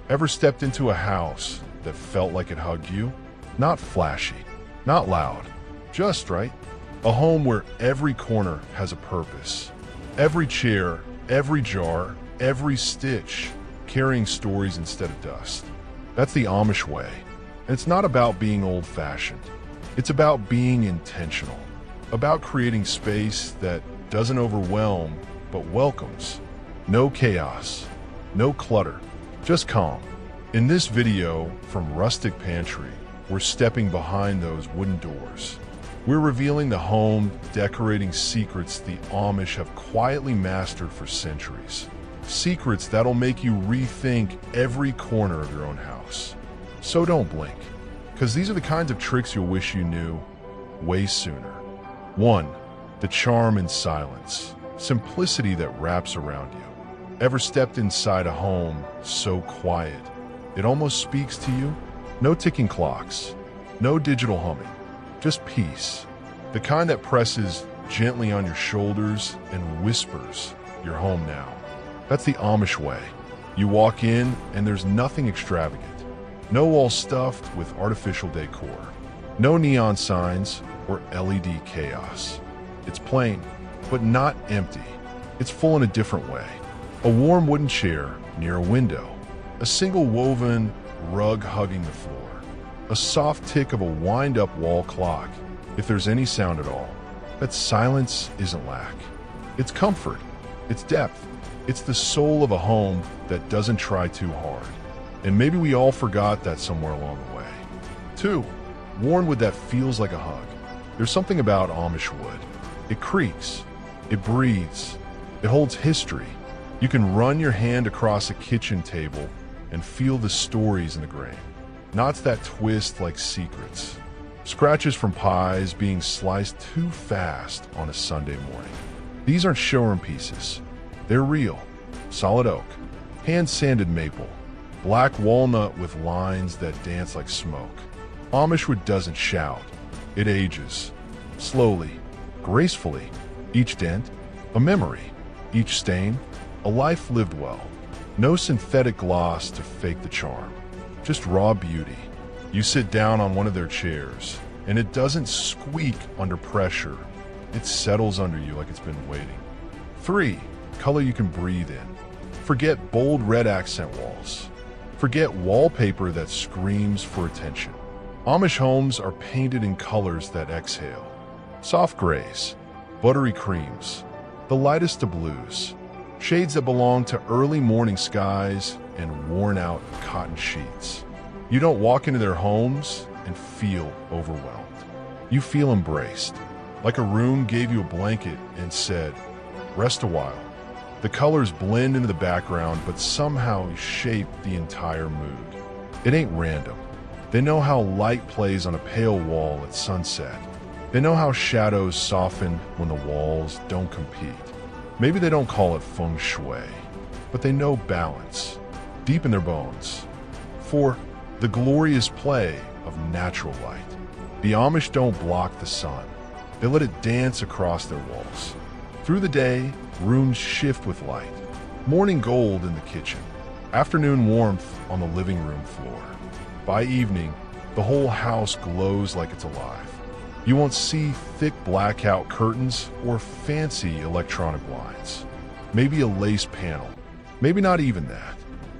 Ever stepped into a house that felt like it hugged you? Not flashy, not loud, just right. A home where every corner has a purpose. Every chair, every jar, every stitch, carrying stories instead of dust. That's the Amish way. And it's not about being old-fashioned. It's about being intentional. About creating space that doesn't overwhelm, but welcomes. No chaos, no clutter, just calm. In this video from Rustic Pantry, we're stepping behind those wooden doors. We're revealing the home decorating secrets the Amish have quietly mastered for centuries. Secrets that'll make you rethink every corner of your own house. So don't blink, because these are the kinds of tricks you'll wish you knew way sooner. 1. The charm in silence. Simplicity that wraps around you. Ever stepped inside a home so quiet it almost speaks to you? No ticking clocks, no digital humming, just peace. The kind that presses gently on your shoulders and whispers, "You're home now." That's the Amish way. You walk in and there's nothing extravagant. No wall stuffed with artificial decor. No neon signs or LED chaos. It's plain, but not empty. It's full in a different way. A warm wooden chair near a window. A single woven rug hugging the floor. A soft tick of a wind-up wall clock, if there's any sound at all. That silence isn't lack. It's comfort. It's depth. It's the soul of a home that doesn't try too hard. And maybe we all forgot that somewhere along the way. 2. Worn wood that feels like a hug. There's something about Amish wood. It creaks. It breathes. It holds history. You can run your hand across a kitchen table and feel the stories in the grain. Knots that twist like secrets. Scratches from pies being sliced too fast on a Sunday morning. These aren't showroom pieces. They're real. Solid oak, hand-sanded maple, black walnut with lines that dance like smoke. Amish wood doesn't shout. It ages. Slowly, gracefully. Each dent, a memory. Each stain, a life lived well. No synthetic gloss to fake the charm. Just raw beauty. You sit down on one of their chairs, and it doesn't squeak under pressure. It settles under you like it's been waiting. 3. Color you can breathe in. Forget bold red accent walls. Forget wallpaper that screams for attention. Amish homes are painted in colors that exhale. Soft grays, buttery creams, the lightest of blues. Shades that belong to early morning skies and worn-out cotton sheets. You don't walk into their homes and feel overwhelmed. You feel embraced, like a room gave you a blanket and said, "Rest a while." The colors blend into the background, but somehow shape the entire mood. It ain't random. They know how light plays on a pale wall at sunset. They know how shadows soften when the walls don't compete. Maybe they don't call it feng shui, but they know balance, deep in their bones. 4. The glorious play of natural light. The Amish don't block the sun. They let it dance across their walls. Through the day, rooms shift with light. Morning gold in the kitchen. Afternoon warmth on the living room floor. By evening, the whole house glows like it's alive. You won't see thick blackout curtains or fancy electronic blinds. Maybe a lace panel. Maybe not even that.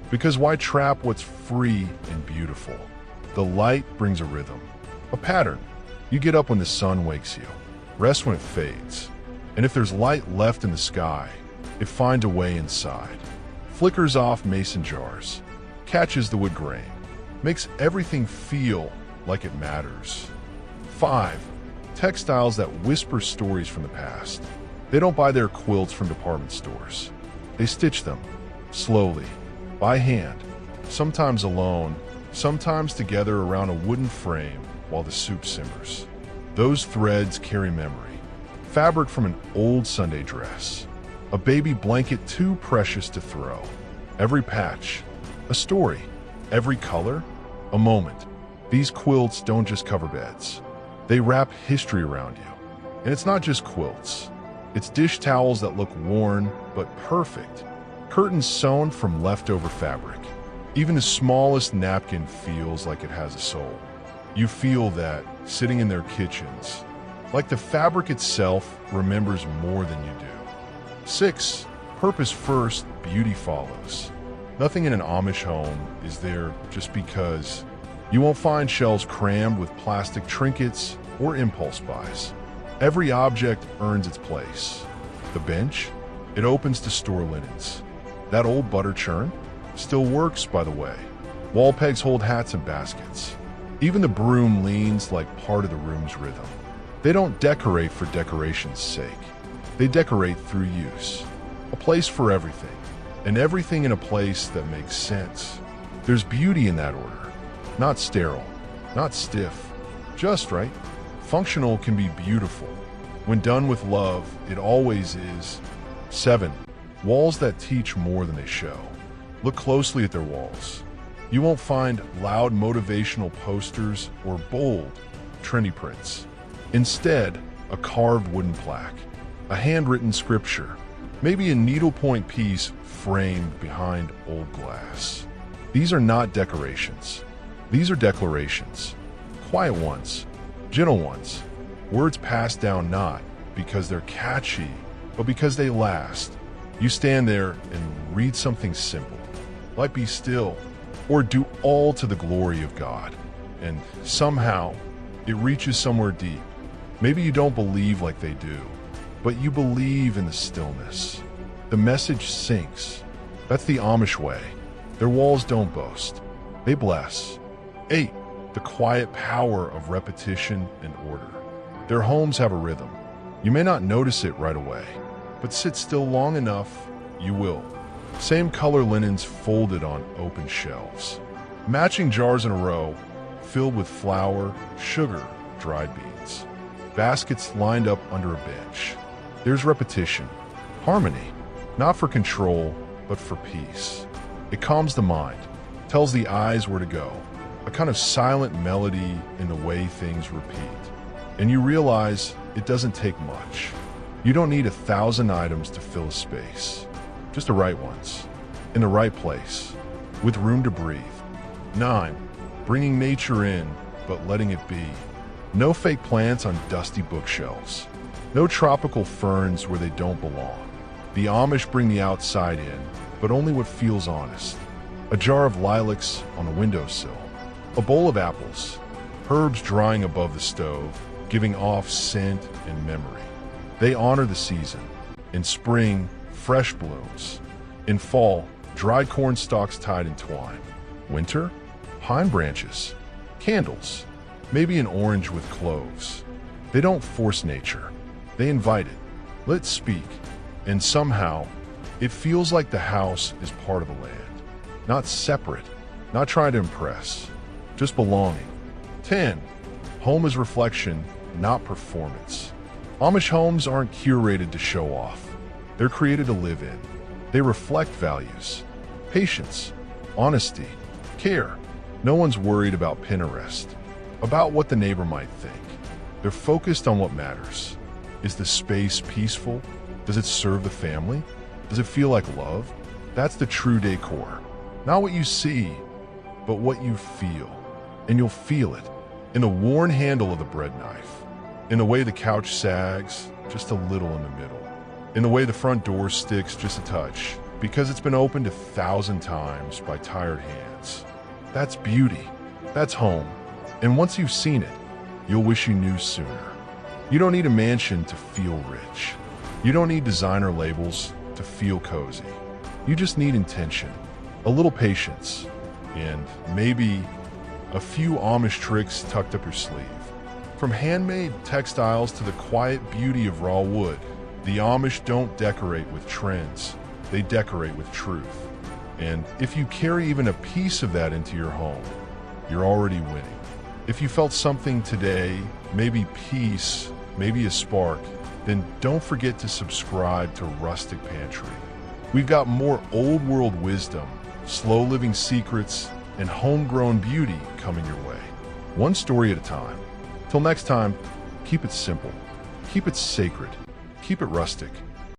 Because why trap what's free and beautiful? The light brings a rhythm, a pattern. You get up when the sun wakes you, rest when it fades. And if there's light left in the sky, it finds a way inside. Flickers off mason jars, catches the wood grain, makes everything feel like it matters. 5. Textiles that whisper stories from the past. They don't buy their quilts from department stores. They stitch them, slowly, by hand, sometimes alone, sometimes together around a wooden frame while the soup simmers. Those threads carry memory. Fabric from an old Sunday dress. A baby blanket too precious to throw. Every patch, a story. Every color, a moment. These quilts don't just cover beds. They wrap history around you. And it's not just quilts. It's dish towels that look worn but perfect. Curtains sewn from leftover fabric. Even the smallest napkin feels like it has a soul. You feel that sitting in their kitchens, like the fabric itself remembers more than you do. 6. Purpose first, beauty follows. Nothing in an Amish home is there just because. You won't find shelves crammed with plastic trinkets or impulse buys. Every object earns its place. The bench, it opens to store linens. That old butter churn still works, by the way. Wall pegs hold hats and baskets. Even the broom leans like part of the room's rhythm. They don't decorate for decoration's sake. They decorate through use. A place for everything, and everything in a place that makes sense. There's beauty in that order. Not sterile, not stiff, just right. Functional can be beautiful. When done with love, it always is. 7. Walls that teach more than they show. Look closely at their walls. You won't find loud motivational posters or bold, trendy prints. Instead, a carved wooden plaque, a handwritten scripture, maybe a needlepoint piece framed behind old glass. These are not decorations. These are declarations. Quiet ones, gentle ones, words passed down not because they're catchy, but because they last. You stand there and read something simple, like be still, or do all to the glory of God. And somehow, it reaches somewhere deep. Maybe you don't believe like they do, but you believe in the stillness. The message sinks. That's the Amish way. Their walls don't boast. They bless. 8. The quiet power of repetition and order. Their homes have a rhythm. You may not notice it right away, but sit still long enough, you will. Same color linens folded on open shelves. Matching jars in a row, filled with flour, sugar, dried beans. Baskets lined up under a bench. There's repetition, harmony, not for control, but for peace. It calms the mind, tells the eyes where to go, a kind of silent melody in the way things repeat. And you realize it doesn't take much. You don't need 1,000 items to fill a space, just the right ones, in the right place, with room to breathe. 9. Bringing nature in, but letting it be. No fake plants on dusty bookshelves. No tropical ferns where they don't belong. The Amish bring the outside in, but only what feels honest. A jar of lilacs on a windowsill. A bowl of apples. Herbs drying above the stove, giving off scent and memory. They honor the season. In spring, fresh blooms. In fall, dried corn stalks tied in twine. Winter, pine branches. Candles. Maybe an orange with cloves. They don't force nature. They invite it. Let it speak. And somehow, it feels like the house is part of the land. Not separate. Not trying to impress. Just belonging. 10. Home is reflection, not performance. Amish homes aren't curated to show off. They're created to live in. They reflect values. Patience. Honesty. Care. No one's worried about Pinterest. About what the neighbor might think. They're focused on what matters. Is the space peaceful? Does it serve the family? Does it feel like love? That's the true decor. Not what you see, but what you feel. And you'll feel it in the worn handle of the bread knife, in the way the couch sags just a little in the middle, in the way the front door sticks just a touch because it's been opened 1,000 times by tired hands. That's beauty. That's home. And once you've seen it, you'll wish you knew sooner. You don't need a mansion to feel rich. You don't need designer labels to feel cozy. You just need intention, a little patience, and maybe a few Amish tricks tucked up your sleeve. From handmade textiles to the quiet beauty of raw wood, the Amish don't decorate with trends. They decorate with truth. And if you carry even a piece of that into your home, you're already winning. If you felt something today, maybe peace, maybe a spark, then don't forget to subscribe to Rustic Pantry. We've got more old world wisdom, slow living secrets, and homegrown beauty coming your way. One story at a time. Till next time, keep it simple, keep it sacred, keep it rustic.